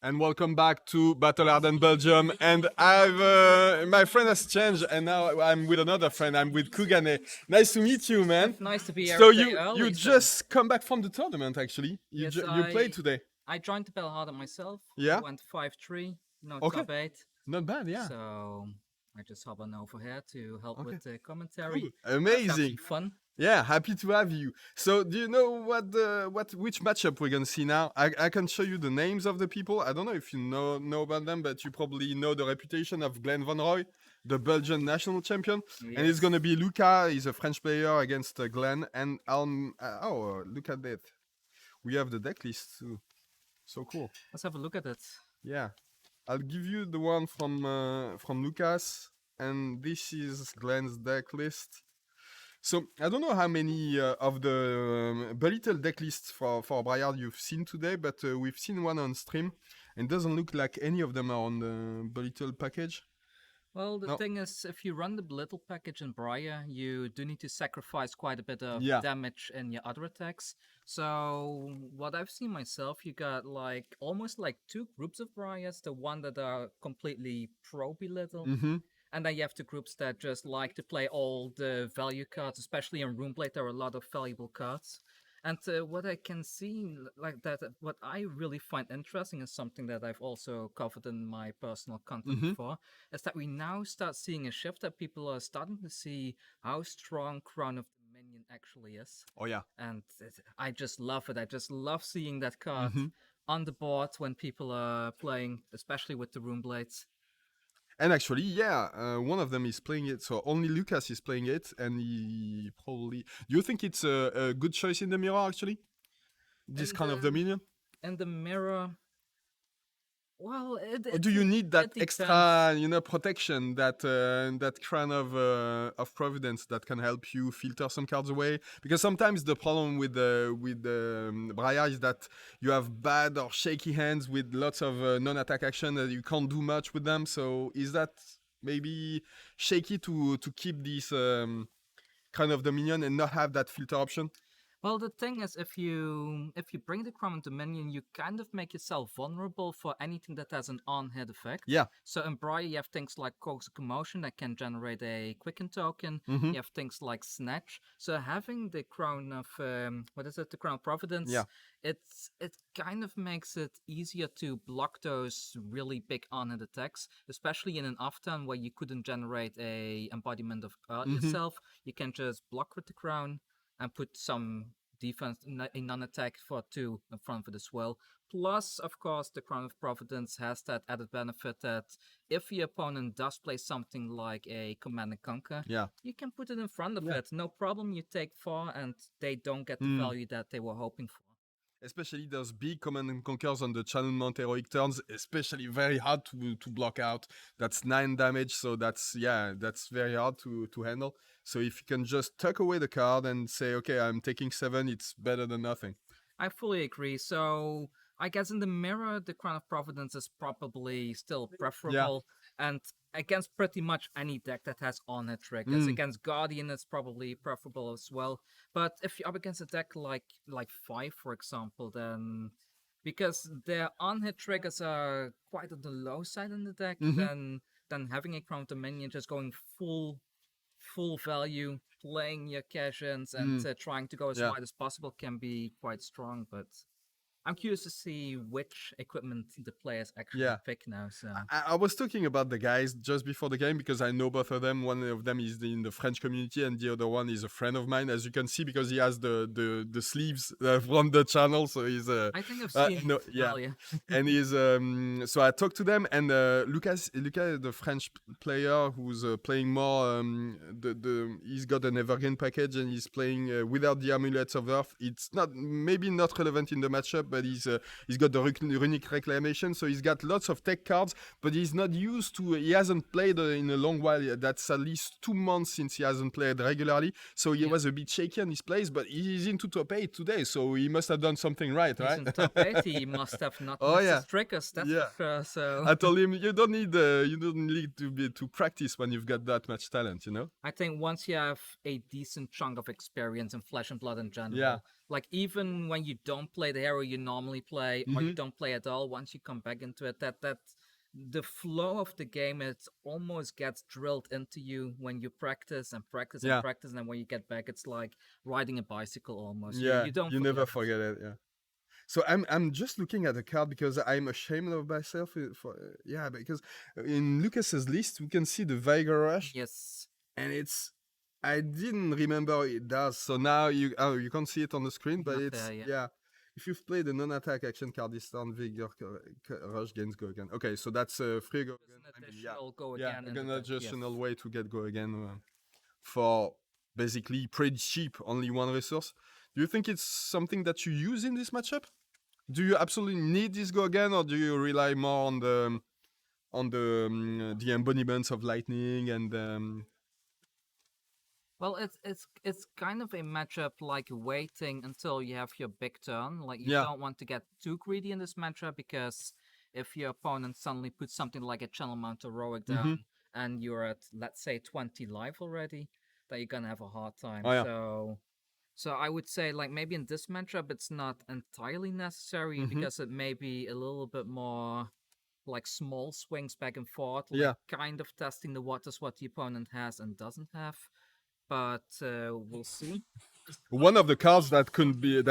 and welcome back to Battle-Hardened Belgium. And I've my friend has changed, and now I'm with another friend. I'm with Kugane. Nice to meet you, man. Nice to be here. So a day you early, just come back from the tournament, actually. Yes, You played today. I joined the Battle-Hardened myself. Yeah? I went 5-3, no Okay. top 8. Not bad, yeah. So I just hop on over here to help Okay. with the commentary. Cool. Amazing. Fun. Yeah, happy to have you. So, do you know which matchup we're gonna see now? I can show you the names of the people. I don't know if you know about them, but you probably know the reputation of Glenn Van Roy, the Belgian national champion. Yes. And it's gonna be Luca. He's a French player against Glenn. And look at that. We have the deck list too. So cool. Let's have a look at it. Yeah, I'll give you the one from Lucas, and this is Glenn's deck list. So I don't know how many of the Belittle deck lists for Briar you've seen today, but we've seen one on stream, and doesn't look like any of them are on the Belittle package. Well, the thing is, if you run the Belittle package in Briar, you do need to sacrifice quite a bit of damage in your other attacks. So what I've seen myself, you got almost like two groups of Briars, the one that are completely pro Belittle. And then you have the groups that just like to play all the value cards, especially in Runeblade. There are a lot of valuable cards. And what I can see, what I really find interesting is something that I've also covered in my personal content before, is that we now start seeing a shift that people are starting to see how strong Crown of Dominion actually is. Oh yeah. And I just love it. I just love seeing that card on the board when people are playing, especially with the Runeblades. And actually, yeah, one of them is playing it, so only Lucas is playing it, and he probably... Do you think it's a good choice in the mirror, actually? This kind of Dominion? In the mirror... Well, or do you need that extra, protection, that crown of providence that can help you filter some cards away? Because sometimes the problem with Briar is that you have bad or shaky hands with lots of non-attack action that you can't do much with them. So is that maybe shaky to keep this kind of Dominion and not have that filter option? Well, the thing is, if you bring the Crown of Dominion, you kind of make yourself vulnerable for anything that has an on-hit effect. Yeah. So in Briar, you have things like Cogs of Commotion that can generate a Quicken token. You have things like Snatch. So having the Crown of the Crown of Providence. Yeah. It kind of makes it easier to block those really big on-hit attacks, especially in an off-turn where you couldn't generate a embodiment of Earth yourself. You can just block with the Crown and put some defense in non-attack for 2 in front of it as well. Plus, of course, the Crown of Providence has that added benefit that if your opponent does play something like a Command and Conquer, you can put it in front of it. No problem, you take 4 and they don't get the value that they were hoping for. Especially those big Command and Conquers on the Channel Mount heroic turns, especially very hard to block out. That's 9 damage, so that's very hard to handle. So if you can just tuck away the card and say, okay, I'm taking 7, it's better than nothing. I fully agree. So I guess in the mirror, the Crown of Providence is probably still preferable. And against pretty much any deck that has on-hit triggers. Against Guardian, it's probably preferable as well. But if you're up against a deck like 5, for example, then because their on-hit triggers are quite on the low side in the deck, then having a Crown of Dominion just going full value, playing your cash-ins and trying to go as wide as possible can be quite strong. But I'm curious to see which equipment the players actually pick now. So I was talking about the guys just before the game because I know both of them. One of them is in the French community and the other one is a friend of mine, as you can see, because he has the sleeves from the channel. So he's I think I've seen and he's so I talked to them, and Luca, the French player who's playing more he's got an Evergreen package and he's playing without the Amulets of Earth. It's maybe not relevant in the matchup, but he's got the Runic Reclamation, so he's got lots of tech cards, but he's not used to... He hasn't played in a long while. That's at least 2 months since he hasn't played regularly, so he was a bit shaky on his plays, but he's into top 8 today, so he must have done something right, right? He's in top 8, he must have not missed his triggers, that's for sure, so... I told him, you don't need to practice when you've got that much talent, you know? I think once you have a decent chunk of experience in Flesh and Blood in general, Like even when you don't play the hero you normally play, or you don't play at all, once you come back into it, that the flow of the game, it almost gets drilled into you when you practice and practice and practice, and then when you get back, it's like riding a bicycle almost. You don't you forget never it. forget it. Yeah. So I'm just looking at the card because I'm ashamed of myself because in Lucas's list we can see the Vigor Rush. Yes. And I didn't remember it does. So now you can't see it on the screen, but Not it's there yet. yeah. If you've played the non-attack action card this turn, Vigor Rush gains go again. Okay, so that's free go again. An additional go again. An additional way to get go again for basically pretty cheap, only one resource. Do you think it's something that you use in this matchup? Do you absolutely need this go again, or do you rely more on the embodiments of lightning and Well, it's kind of a matchup like waiting until you have your big turn. Like you don't want to get too greedy in this matchup, because if your opponent suddenly puts something like a Channel Mount Heroic down and you're at, let's say, 20 life already, then you're gonna have a hard time. So I would say, like, maybe in this matchup it's not entirely necessary, because it may be a little bit more like small swings back and forth, like kind of testing the waters what the opponent has and doesn't have. But we'll see. One of the cards that could be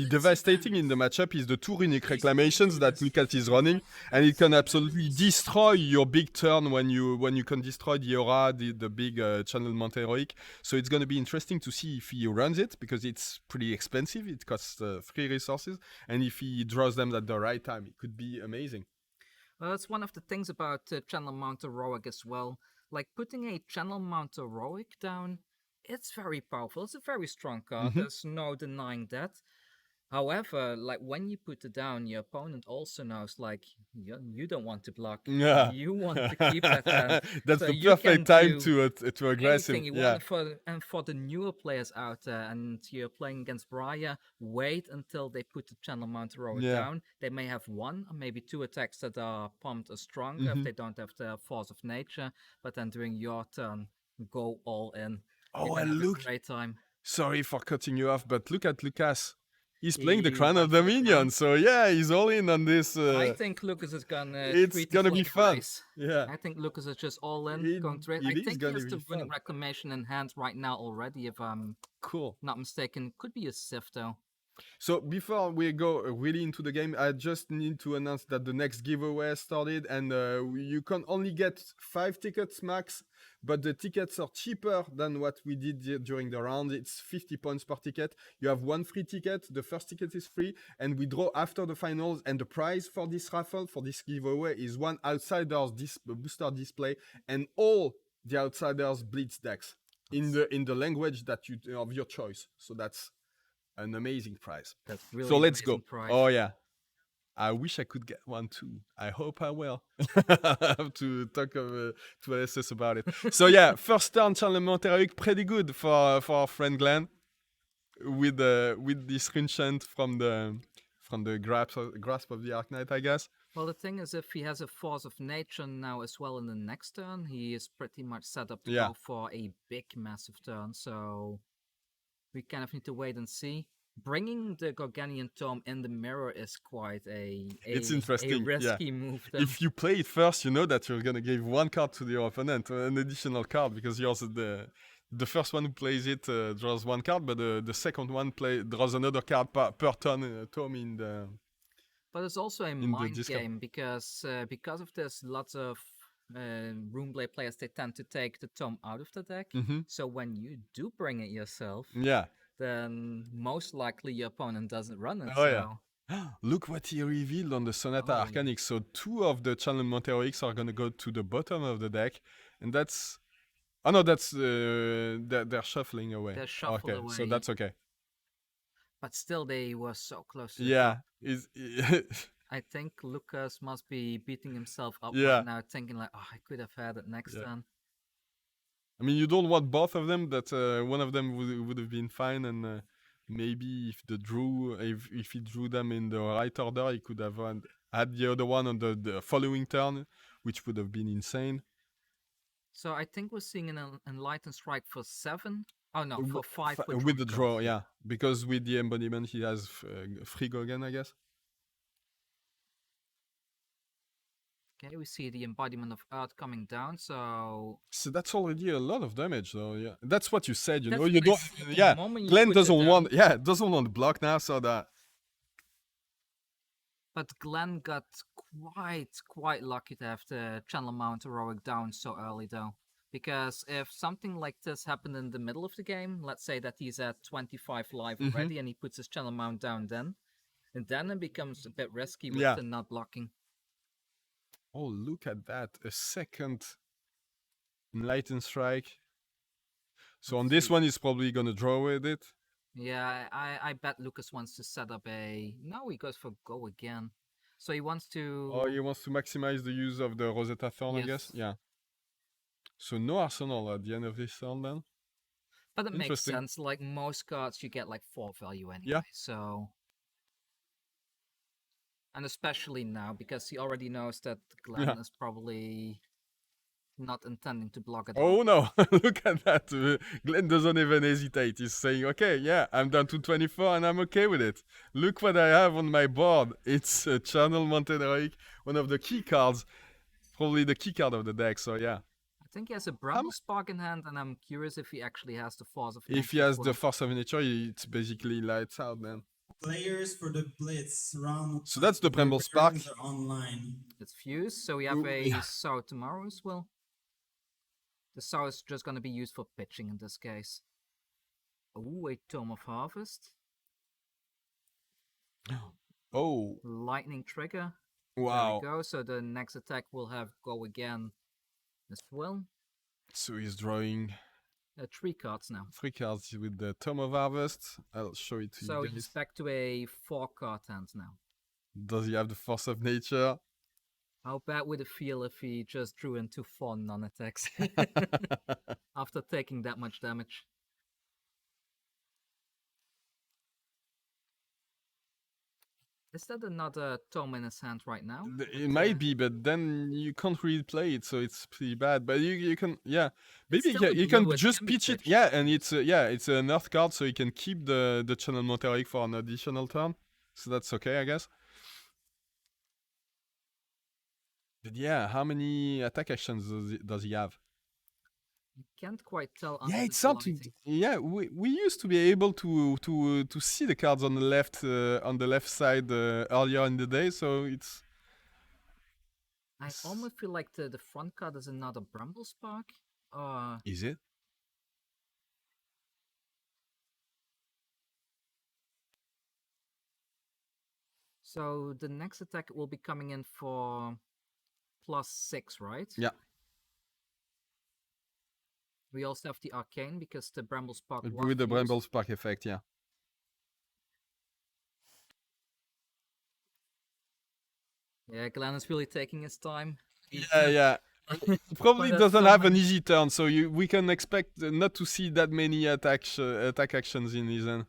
devastating in the matchup is the two Runic Reclamations that Lucas is running, and it can absolutely destroy your big turn when you can destroy the aura, the big Channel Mount Heroic. So it's going to be interesting to see if he runs it, because it's pretty expensive. It costs 3 resources, and if he draws them at the right time, it could be amazing. Well, that's one of the things about Channel Mount Heroic as well. Like putting a Channel Mount Heroic down, it's very powerful. It's a very strong card. There's no denying that. However, like when you put it down, your opponent also knows, like, you don't want to block. Yeah. You want to keep that down. That's So the you perfect can time do to aggress anything him. you Yeah. want. For the newer players out there, and you're playing against Briar, wait until they put the Channel Mount Heroic down. They may have 1 or maybe 2 attacks that are pumped or stronger if they don't have the Force of Nature. But then during your turn, go all in. Oh, You're and gonna have look, a great time. sorry for cutting you off, but look at Lucas. He's playing the He Crown of went for the Dominion, crown. so yeah, he's all in on this. I think Lucas is gonna It's treat gonna this be like a fun. race. Yeah. I think Lucas is just all in, going to it. I is think he gonna has be the Runic fun. Reclamation in hand right now already, if I'm Cool. not mistaken. Could be a Sif though. So before we go really into the game, I just need to announce that the next giveaway started, and you can only get 5 tickets max, but the tickets are cheaper than what we did during the round. It's 50 points per ticket. You have 1 free ticket. The first ticket is free, and we draw after the finals. And the prize for this raffle, for this giveaway, is 1 Outsiders booster display and all the Outsiders Blitz decks in the language that of your choice. So that's an amazing prize. That's really so let's go. Prize. Oh yeah, I wish I could get one too. I hope I will. I have to talk to LSS about it. So yeah, first turn Channel Mount Heroic, pretty good for our friend Glenn, with this Rinchant from the grasp of the Arknight, I guess. Well, the thing is, if he has a Force of Nature now as well in the next turn, he is pretty much set up to go for a big, massive turn. So we kind of need to wait and see. Bringing the Gorganian Tome in the mirror is quite it's interesting. A risky move. Though. If you play it first, you know that you're gonna give 1 card to your opponent, an additional card, because yours the first one who plays it draws 1 card, but the second one draws another card per turn. Tome in the. But it's also a mind game, because of this, lots of Runeblade players, they tend to take the Tome out of the deck. So when you do bring it yourself, then most likely your opponent doesn't run it. Look what he revealed on the Sonata Arcanic. So 2 of the Channel Mount Heroics are gonna go to the bottom of the deck, and that's. Oh no, that's they're shuffling away. They're shuffled away. So that's okay. But still, they were so close to I think Lucas must be beating himself up right now, thinking like, oh, I could have had it next turn. I mean, you don't want both of them, but one of them would have been fine, and maybe if he drew them in the right order, he could have had the other one on the following turn, which would have been insane. So I think we're seeing an Enlightened Strike for 7. Oh no, for 5 with the draw, yeah. Because with the embodiment, he has free Kugane, I guess. Okay, we see the embodiment of Earth coming down, so that's already a lot of damage, though. Yeah, that's what you said. You that's know, you don't. Yeah, Glenn doesn't want. Yeah, doesn't want to block now, so that. But Glenn got quite lucky to have the Channel Mount heroic down so early, though. Because if something like this happened in the middle of the game, let's say that he's at 25 life already and he puts his Channel Mount down then, and then it becomes a bit risky with the not blocking. Oh, look at that. A second Enlightened Strike. So on this one, he's probably going to draw with it. Yeah, I bet Lucas wants to set up a... No, he goes for go again. So he wants to... Oh, he wants to maximize the use of the Rosetta Thorn, I guess? Yeah. So no Arsenal at the end of this turn then? But it makes sense. Like most cards, you get like 4 value anyway. Yeah. So... And especially now, because he already knows that Glenn is probably not intending to block it. Oh no, look at that. Glenn doesn't even hesitate. He's saying, okay, yeah, I'm down to 24 and I'm okay with it. Look what I have on my board. It's a Channel Mountain Heroic, one of the key cards, probably the key card of the deck, so yeah. I think he has a Bramble Spark in hand, and I'm curious if he actually has the Force of Nature. If he has the Force of Nature, it's basically lights out then. Players for the Blitz round. So that's the Bramble Spark. Online. It's fused, so we have a Sour tomorrow as well. The Sour is just going to be used for pitching in this case. Ooh, a Tome of Harvest. Oh. Lightning Trigger. Wow. There we go. So the next attack will have go again as well. So he's drawing 3 cards now. 3 cards with the Tome of Harvest. I'll show it to you. So he's back to a 4-card hand now. Does he have the Force of Nature? How bad would it feel if he just drew into 4 non-attacks after taking that much damage? Is that another Tome in his hand right now? It might be, but then you can't really play it, so it's pretty bad. But you can, yeah, maybe you can just pitch it, yeah, and it's it's an Earth card, so you can keep the Channel Mount Heroic for an additional turn, so that's okay, I guess. But yeah, how many attack actions does he have? You can't quite tell. Yeah, it's something. Yeah, we used to be able to see the cards on the left side earlier in the day, so it's. I almost feel like the front card is another Bramble Spark. Is it? So the next attack will be coming in for +6, right? Yeah. We also have the Arcane because the Bramble Spark with the Bramble Spark effect, yeah. Yeah, Glenn is really taking his time. Yeah. Probably doesn't have an easy turn, so we can expect not to see that many attack actions in his hand.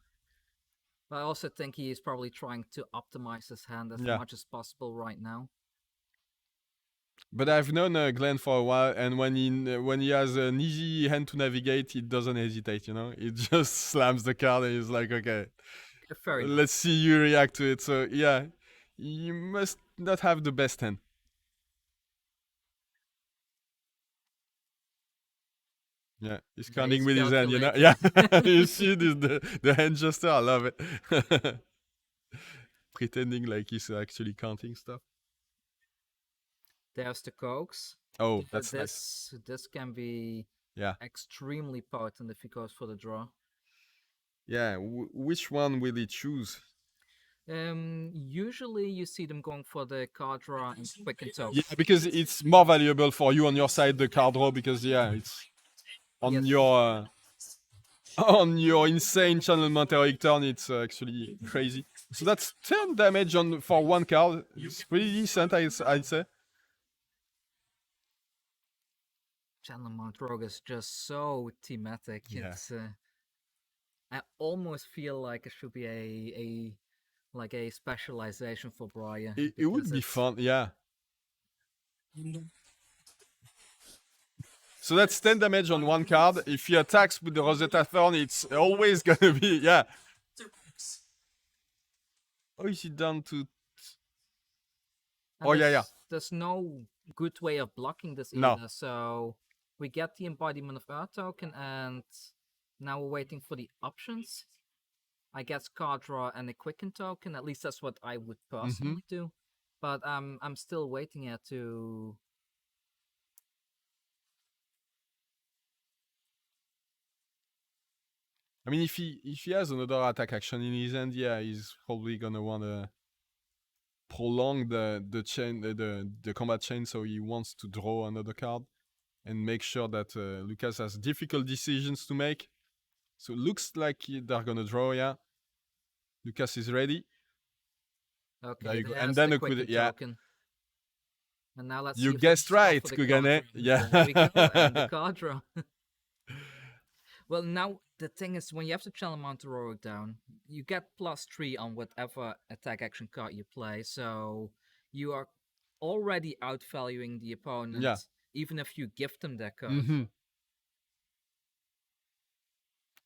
But I also think he is probably trying to optimize his hand as much as possible right now. But I've known Glenn for a while, and when he has an easy hand to navigate, he doesn't hesitate, you know? He just slams the card and he's like, okay, let's see you react to it. So yeah, you must not have the best hand. Yeah, he's counting with his hand, you know? Yeah, you see the hand gesture, I love it. Pretending like he's actually counting stuff. There's the Coax. Oh, that's nice. This can be extremely potent if he goes for the draw. Yeah, which one will he choose? Usually you see them going for the card draw and quicken token. Yeah, because it's more valuable for you on your side, the card draw, because it's on your insane Channel Mount Heroic turn, it's actually crazy. So that's 10 damage for 1 card. It's pretty decent, I'd say. Channel Mount Rogue is just so thematic. Yeah. It's I almost feel like it should be a specialization for Briar. It would be fun, yeah. So that's 10 damage on one card. If he attacks with the Rosetta Thorn, it's always gonna be, yeah. Oh, is he down to... And oh, yeah. There's no good way of blocking this No. either, so we get the Embodiment of Earth token, and now we're waiting for the options. I guess card draw and a Quicken token, at least that's what I would personally do. But I'm still waiting here to... I mean, if he has another attack action in his hand, yeah, he's probably gonna want to prolong the chain, the combat chain, so he wants to draw another card and make sure that Lucas has difficult decisions to make. So it looks like they're gonna draw, yeah. Lucas is ready. Okay, there you go. there's And then the a Quicken yeah. token. And now let's You see if guessed right, for the Kugane. card draw. Yeah. There we go, and the card draw. Well, now the thing is, when you have to channel Mount Heroic down, you get +3 on whatever attack action card you play, so you are already outvaluing the opponent, Yeah. even if you give them that card.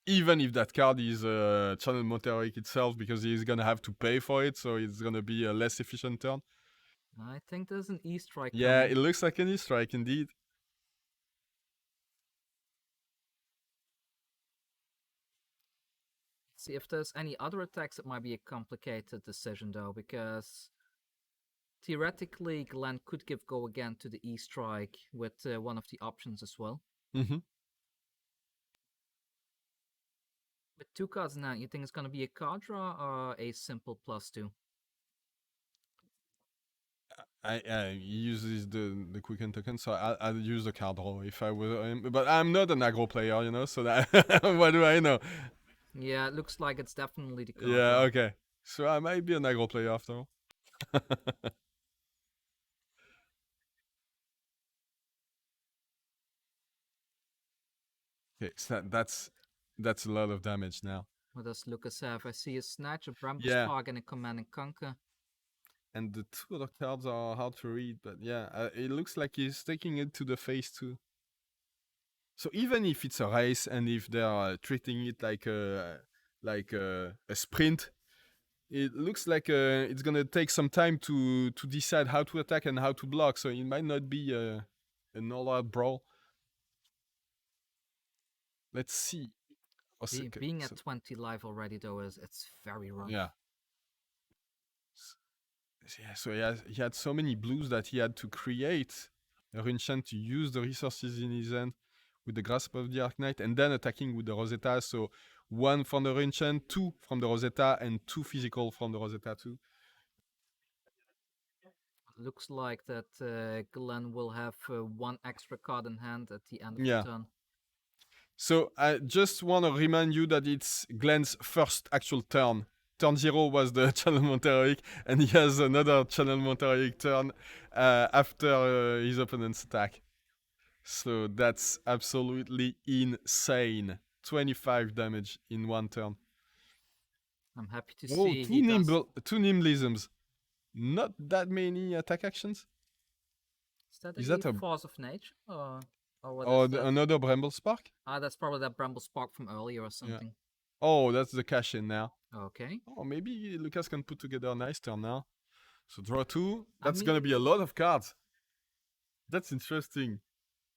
Even if that card is Channel Mount Heroic itself, because he's gonna have to pay for it, so it's gonna be a less efficient turn. I think there's an E-strike Yeah, coming. it looks like an E-strike indeed. See if there's any other attacks. It might be a complicated decision though, because theoretically Glenn could give go again to the E-strike with one of the options as well. With 2 cards now, you think it's gonna be a card draw or a simple +2? He uses the Quicken token, so I'll use the card draw if I were. But I'm not an aggro player, you know, so that what do I know? Yeah, it looks like it's definitely the card Yeah, draw. okay. So I might be an aggro player after all. Okay, so that's a lot of damage now. What does Lucas have? I see a Snatch, a Bramble Yeah. Spark, and a Command and Conquer. And the 2 other cards are hard to read, but yeah, it looks like he's taking it to the face too. So even if it's a race and if they are treating it like a sprint, it looks like it's gonna take some time to decide how to attack and how to block. So it might not be an all-out brawl. Let's see. Being at 20 life already though it's very rough. Yeah. Yeah, so he had so many blues that he had to create a Runechant to use the resources in his hand with the Grasp of the Arknight, and then attacking with the Rosetta. So 1 from the Runechant, 2 from the Rosetta, and 2 physical from the Rosetta too. Looks like that Glenn will have 1 extra card in hand at the end of the turn. So I just want to remind you that it's Glenn's first actual turn. Turn 0 was the Channel Mount Heroic, and he has another Channel Mount Heroic turn after his opponent's attack. So that's absolutely insane. 25 damage in 1 turn. I'm happy to see two Nimblisms. Not that many attack actions. Is that a Force of Nature? Another Bramble Spark? That's probably that Bramble Spark from earlier or something. Yeah. Oh, that's the cash in now. Okay. Oh, maybe Lucas can put together a nice turn now. So draw 2. That's gonna be a lot of cards. That's interesting.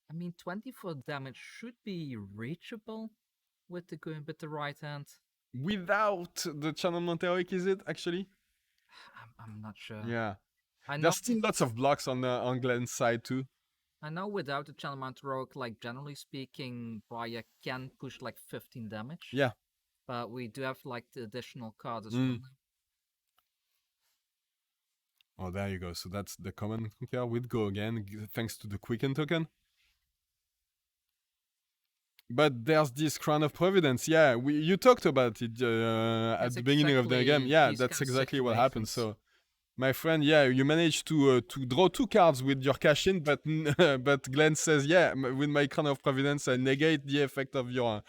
I mean, 24 damage should be reachable with the right hand. Without the Channel Mount Heroic, is it actually? I'm not sure. Yeah. There's still lots of blocks on Glenn's side too. I know without the Channel Mount Heroic, like generally speaking, Briar can push like 15 damage. Yeah. But we do have like the additional cards as well. Oh, there you go. So that's the Command Conquer with Go again, thanks to the Quicken token. But there's this Crown of Providence. Yeah, you talked about it at the beginning of the game. Yeah, that's exactly what happened. So, my friend, yeah, you managed to draw 2 cards with your cash-in, but but Glenn says, yeah, with my Crown of Providence, I negate the effect of your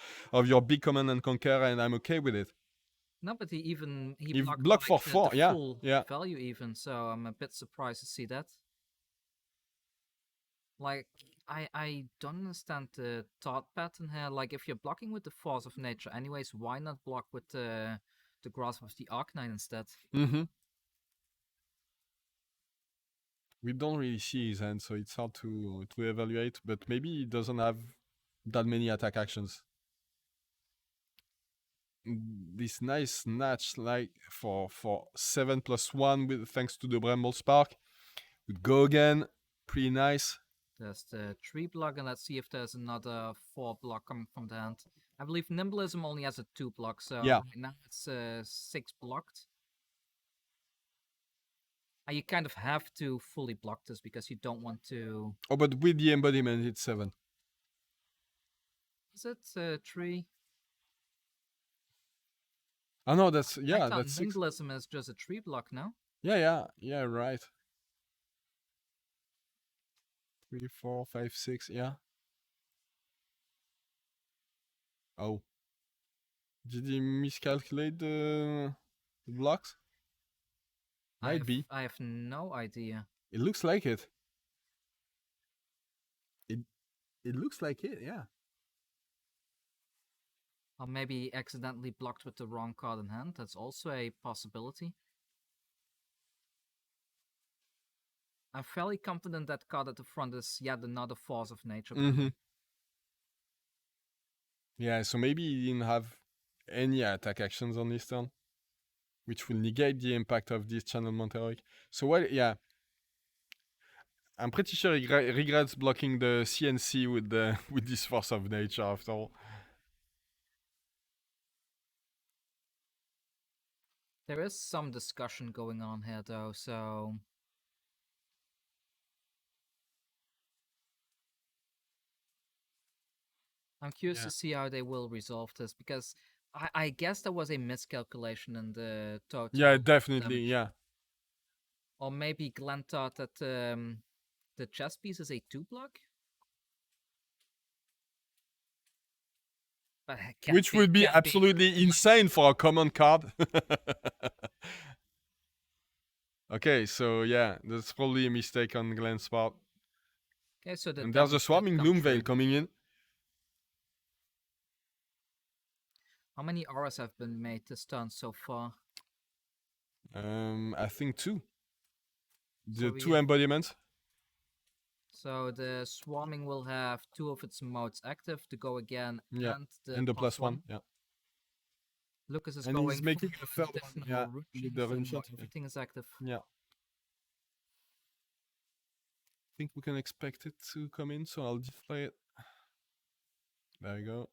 big Command and Conquer, and I'm okay with it. No, but he blocked for 4, the full value even, so I'm a bit surprised to see that. Like, I don't understand the thought pattern here. Like, if you're blocking with the Force of Nature anyways, why not block with the Grasp of the Arcanine instead? Mm-hmm. We don't really see his hand, so it's hard to evaluate. But maybe he doesn't have that many attack actions. This nice snatch, like for 7+1 with thanks to the Bramble Spark. Would go again, pretty nice. There's the 3 block, and let's see if there's another 4 block coming from the hand. I believe Nimblism only has a 2 block, so Yeah. right now it's 6 blocked. And you kind of have to fully block this because you don't want to. Oh, but with the embodiment, it's 7. Is it 3? Oh no, that's I thought that's 6. Nimblism is just a 3 block now. Yeah, right. 3, 4, 5, 6, yeah. Oh. Did he miscalculate the blocks? Might be. I have no idea. It looks like it. It looks like it, yeah. Or maybe he accidentally blocked with the wrong card in hand. That's also a possibility. I'm fairly confident that card at the front is yet another Force of Nature. Mm-hmm. Yeah, so maybe he didn't have any attack actions on this turn, which will negate the impact of this Channelment Heroic. So what? Yeah, I'm pretty sure he regrets blocking the CNC with the with this Force of Nature after all. There is some discussion going on here, though, so I'm curious to see how they will resolve this, because I guess there was a miscalculation in the total. Yeah, definitely, damage. yeah. Or maybe Glenn thought that the chess piece is a 2 block? But Which would be absolutely insane for a common card. Okay, so yeah, that's probably a mistake on Glenn's part. Okay, so and there's a Swarming Gloomveil coming in. How many auras have been made this turn so far? I think 2. The So 2 embodiments. So the Swarming will have 2 of its modes active to go again, Yeah, and the +1. Yeah. Lucas is and going he's making for a third one. Yeah, with the rune shot. everything is active. Yeah. I think we can expect it to come in, so I'll display it. There you go.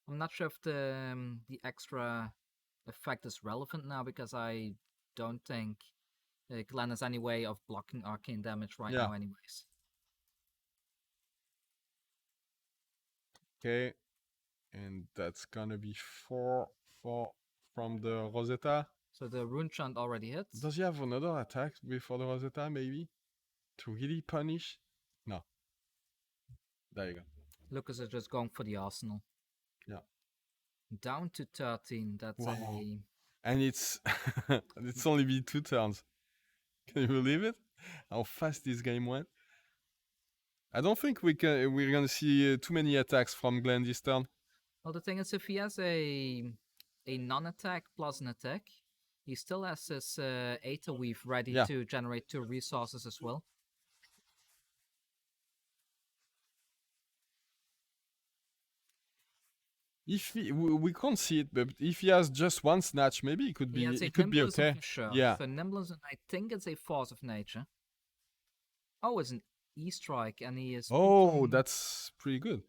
I'm not sure if the extra effect is relevant now, because I don't think Glenn has any way of blocking arcane damage right now anyways. Okay, and that's gonna be 4 from the Rosetta. So the rune chant already hits. Does he have another attack before the Rosetta, maybe? To really punish? No. There you go. Lucas is just going for the arsenal. Yeah. Down to 13. That's a... And it's it's only been 2 turns. Can you believe it? How fast this game went? I don't think we're gonna see too many attacks from Glenn this turn. Well, the thing is, if he has a non-attack plus an attack, he still has his Aether Weave ready to generate 2 resources as well. If we can't see it, but if he has just 1 snatch, maybe it could be okay. For sure. Yeah. For Nimblism, I think it's a Force of Nature. Oh, it's an E-Strike, and he is... Oh, that's pretty good.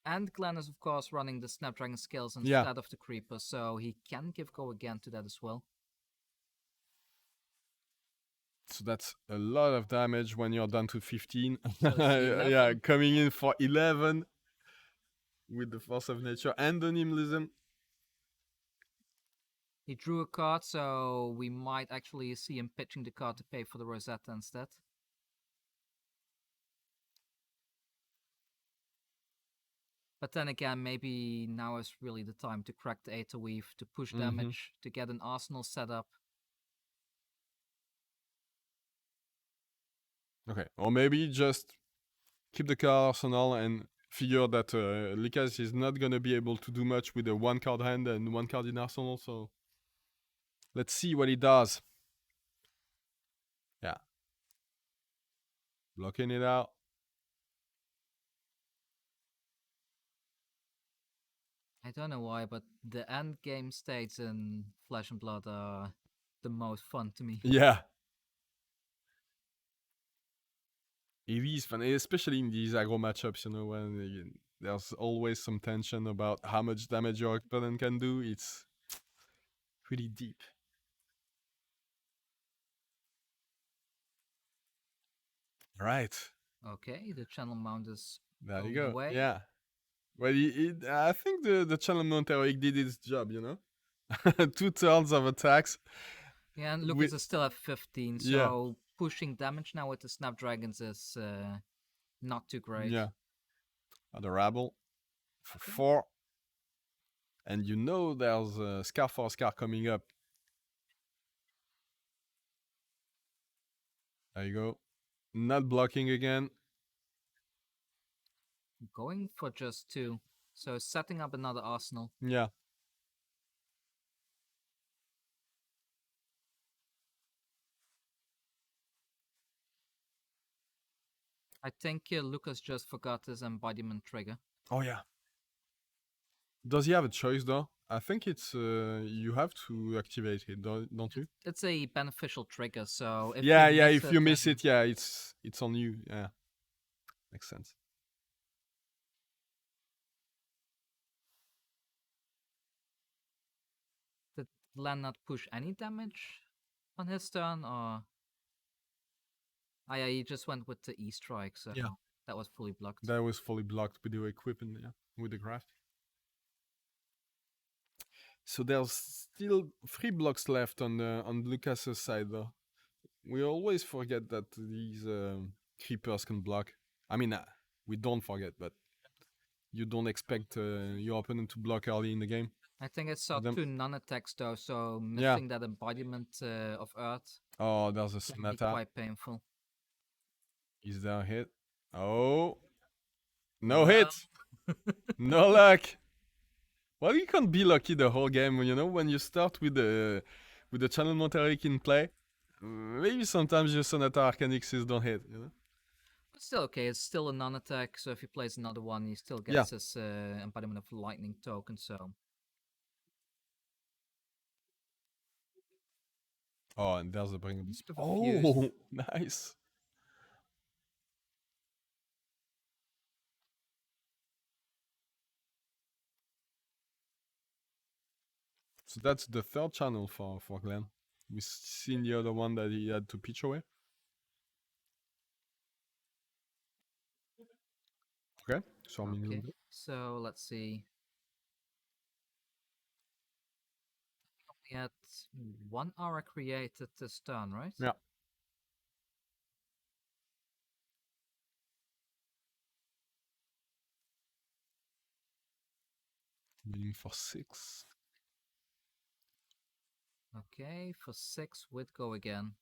And Glenn is, of course, running the Snapdragon skills instead of the Creeper, so he can give go again to that as well. So that's a lot of damage when you're down to 15. So yeah, coming in for 11 with the Force of Nature and the Nimblism. He drew a card, so we might actually see him pitching the card to pay for the Rosetta instead. But then again, maybe now is really the time to crack the Aether Weave, to push damage, to get an arsenal set up. Okay, or maybe just keep the card arsenal and figure that Lucas is not gonna be able to do much with a 1 card hand and 1 card in arsenal. So let's see what he does. Yeah, blocking it out. I don't know why, but the end game states in Flesh and Blood are the most fun to me. Yeah. It is fun, especially in these aggro matchups, when there's always some tension about how much damage your opponent can do. It's pretty deep. All right. Okay, the channel mount is There you going go. away. Yeah. Well, I think the channel mount heroic did its job, 2 turns of attacks. Yeah, and Lucas is still at 15, Yeah. so pushing damage now with the Snapdragons is not too great. Yeah. The Rabble for 4. And there's a Scar for Scar coming up. There you go. Not blocking again. Going for just 2. So setting up another arsenal. Yeah. I think Lucas just forgot his embodiment trigger. Oh, yeah. Does he have a choice, though? I think it's you have to activate it, don't you? It's a beneficial trigger, so if if you miss then it, yeah, it's on you. Yeah, makes sense. did Glenn not push any damage on his turn, or yeah, he just went with the E strike, so Yeah. that was fully blocked. That was fully blocked with the equipment, yeah, with the craft. So there's still 3 blocks left on Lucas's side, though. We always forget that these creepers can block. I mean, we don't forget, but you don't expect your opponent to block early in the game. I think I saw 2 non-attacks though, so Yeah. missing that embodiment of Earth Oh, there's a can be Sonata. quite painful. Is there a hit? Oh. No hit! No luck! Well, you can't be lucky the whole game, when you start with the channel Monteric in play. Maybe sometimes your Sonata Arcanixes don't hit, But still okay, it's still a non-attack, so if he plays another one, he still gets his embodiment of lightning token, so... Oh, and there's a bring. Oh, nice. So that's the 3rd channel for Glenn. We've seen the other one that he had to pitch away. Okay, so so let's see. We had 1 aura created this turn, right? Yeah. Meaning for 6. Okay, for 6 with go again.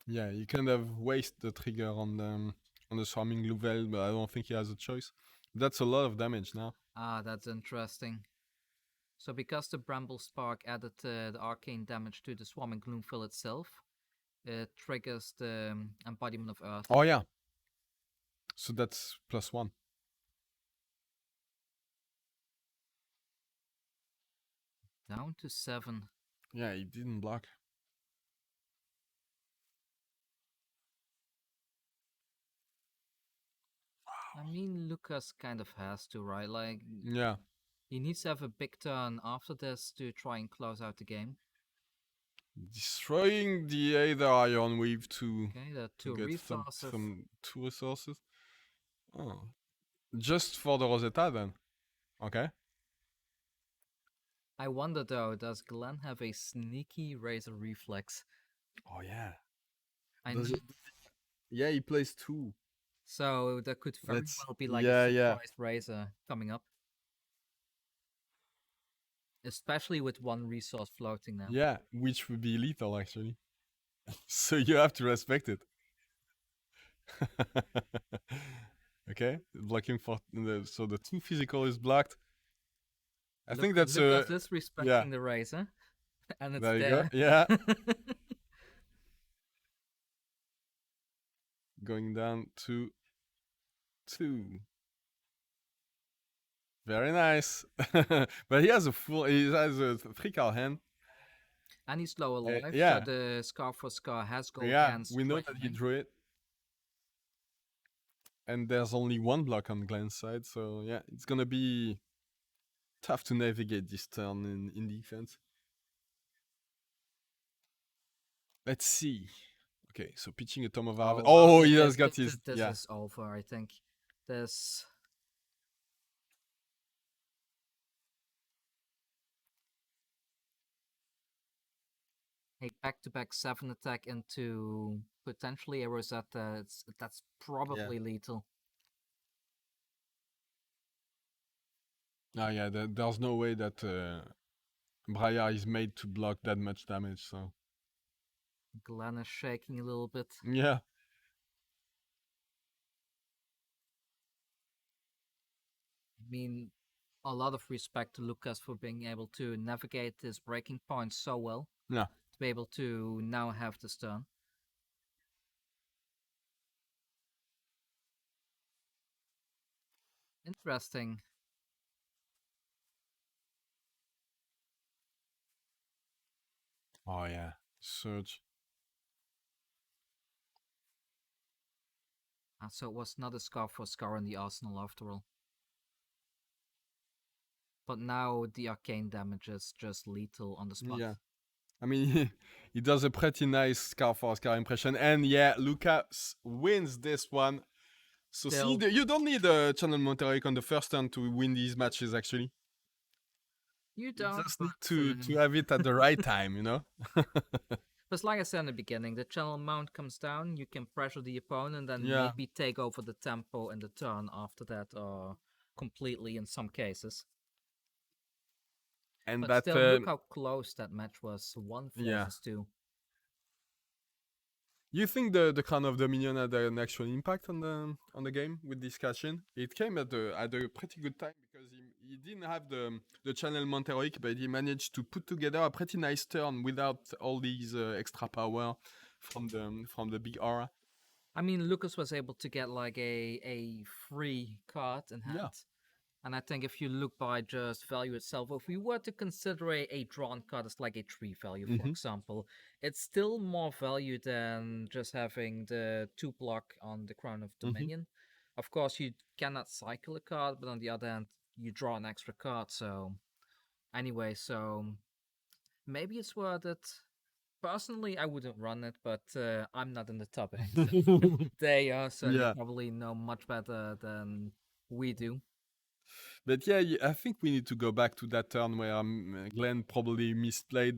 Yeah, you kind of waste the trigger on the Swarming Louvel, but I don't think he has a choice. That's a lot of damage now. Ah, that's interesting. So because the Bramble Spark added the arcane damage to the Swarming Gloomfill itself, it triggers the Embodiment of Earth. Oh yeah. So that's +1. Down to 7. Yeah, he didn't block. I mean, Lucas kind of has to, right? Like, yeah, he needs to have a big turn after this to try and close out the game. Destroying the Aether Iron Weave to get some 2 resources. Oh, just for the Rosetta then. Okay. I wonder though, does Glenn have a sneaky Razor Reflex? Oh yeah. Yeah, he plays 2. So that could very well be like a surprise Razor coming up. Especially with 1 resource floating now. Yeah, which would be lethal actually. So you have to respect it. Okay, blocking for so the 2 physical is blocked. I think that's Lucas is yeah. respecting the razor, and it's There you go. there. Yeah. Going down to 2. Very nice. But he has a 3-card hand. And he's low alive, so Yeah. the Scar for Scar has go Yeah, against we know that he Raven. drew it. And there's only 1 block on Glenn's side, so yeah, it's gonna be tough to navigate this turn in defense. Let's see. Okay, so pitching a Tom of Harvest. Oh, he has got his. This Yeah. is over, I think. This. A back-to-back 7 attack into potentially a Rosetta. That's probably lethal. Oh yeah, there's no way that Briar is made to block that much damage, so. Glenn is shaking a little bit. Yeah. I mean, a lot of respect to Lucas for being able to navigate this breaking point so well. Yeah. To be able to now have this turn. Interesting. Oh yeah, Surge. So it was not a Scar for Scar in the arsenal after all. But now the arcane damage is just lethal on the spot. Yeah. I mean, he does a pretty nice Scar for Scar impression. And yeah, Lucas wins this one. So see, you don't need a Channel Monteric on the first turn to win these matches, actually. You don't. You just need to have it at the right time, you know? But like I said in the beginning, the channel mount comes down, you can pressure the opponent and maybe take over the tempo in the turn after that, or completely in some cases. And but still, look how close that match was. 1 versus 2. You think the Crown of Dominion had an actual impact on the game with this cash-in? It came at a pretty good time because he didn't have the channel Monteroic, but he managed to put together a pretty nice turn without all these extra power from the big aura. I mean, Lucas was able to get like a free card in hand. Yeah. And I think if you look by just value itself, if we were to consider a drawn card as like a 3 value, for example, it's still more value than just having the 2 block on the Crown of Dominion. Of course, you cannot cycle a card, but on the other hand, you draw an extra card. So anyway, so maybe it's worth it. Personally, I wouldn't run it, but I'm not in the top 8. They are, so you probably know much better than we do. But yeah, I think we need to go back to that turn where Glenn probably misplayed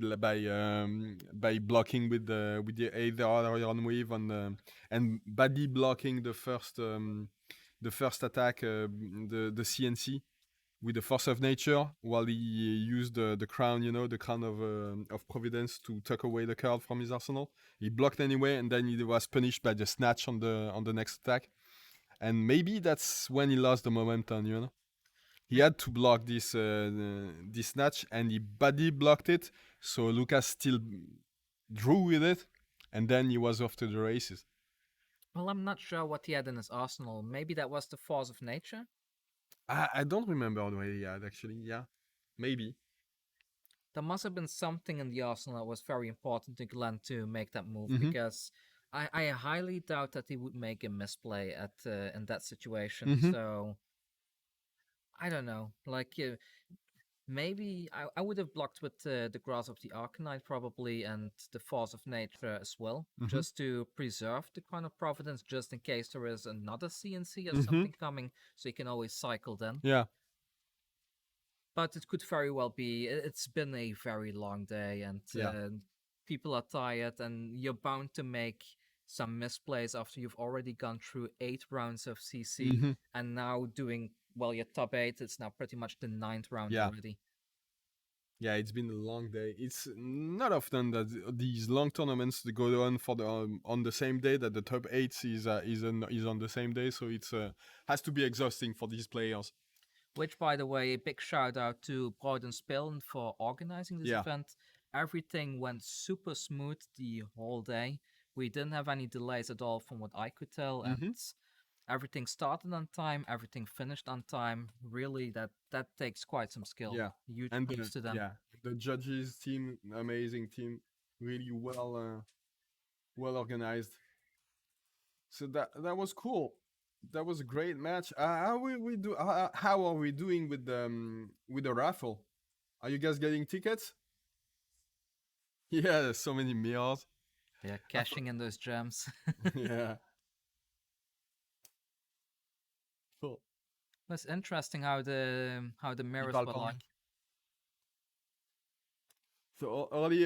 by blocking with the either Iron Wave and badly blocking the first attack, the CNC with the Force of Nature, while he used the crown, the crown of Providence to tuck away the card from his arsenal. He blocked anyway, and then he was punished by the snatch on the next attack. And maybe that's when he lost the momentum, He had to block this snatch, and he badly blocked it. So Lucas still drew with it, and then he was off to the races. Well, I'm not sure what he had in his arsenal. Maybe that was the Force of Nature? I don't remember what he had, actually. Yeah, maybe. There must have been something in the arsenal that was very important to Glenn to make that move, because I highly doubt that he would make a misplay in that situation. So I don't know. Like, maybe I would have blocked with the Grasp of the Arcanite probably, and the Force of Nature as well, just to preserve the Crown of Providence, just in case there is another CNC or something coming, so you can always cycle then. Yeah. But it could very well be. It's been a very long day, and people are tired, and you're bound to make some misplays after you've already gone through 8 rounds of CC, and now doing, well, your top 8, it's now pretty much the 9th round already. Yeah, it's been a long day. It's not often that these long tournaments go on for on the same day that the top 8 is on the same day. So it's has to be exhausting for these players. Which, by the way, a big shout out to Broden Spillen for organizing this event. Everything went super smooth the whole day. We didn't have any delays at all, from what I could tell, and everything started on time. Everything finished on time. Really, that takes quite some skill. Yeah, Huge and props to them. Yeah, the judges team, amazing team, really well organized. So that was cool. That was a great match. How are we doing with the raffle? Are you guys getting tickets? Yeah, there's so many mirrors. Yeah, cashing in those gems. Yeah. Cool. It's interesting how the mirrors were like. So Oli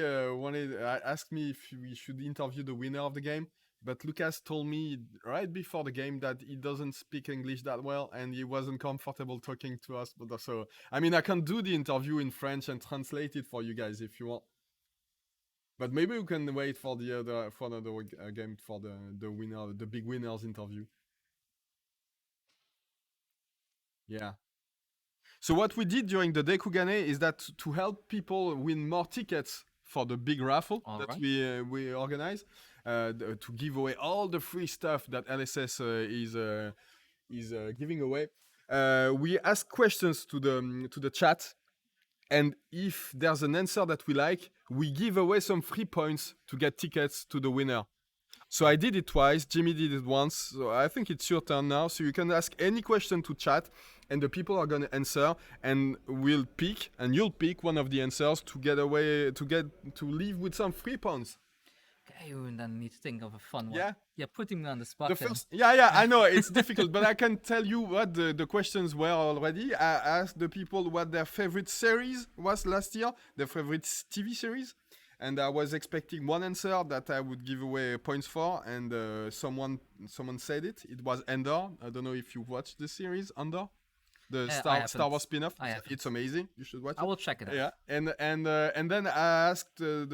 asked me if we should interview the winner of the game, but Lucas told me right before the game that he doesn't speak English that well and he wasn't comfortable talking to us. But so I mean, I can do the interview in French and translate it for you guys if you want. But maybe we can wait for another game for the winner, the big winners interview. Yeah. So what we did during the day, Kugane, is that to help people win more tickets for the big raffle we organize, to give away all the free stuff that LSS is giving away. We ask questions to the chat, and if there's an answer that we like, we give away some free points to get tickets to the winner. So I did it twice, Jimmy did it once, so I think it's your turn now. So you can ask any question to chat, and the people are gonna answer, and you'll pick one of the answers to leave with some free points. Okay, and then need to think of a fun one. Yeah, you're putting me on the spot. I know it's difficult, but I can tell you what the questions were already. I asked the people what their favorite series was last year, their favorite TV series. And I was expecting one answer that I would give away points for, and someone said it. It was Endor. I don't know if you watched the series Endor, the Star Wars spin-off. It's amazing. You should watch it. I will check it out. Yeah, and then I asked the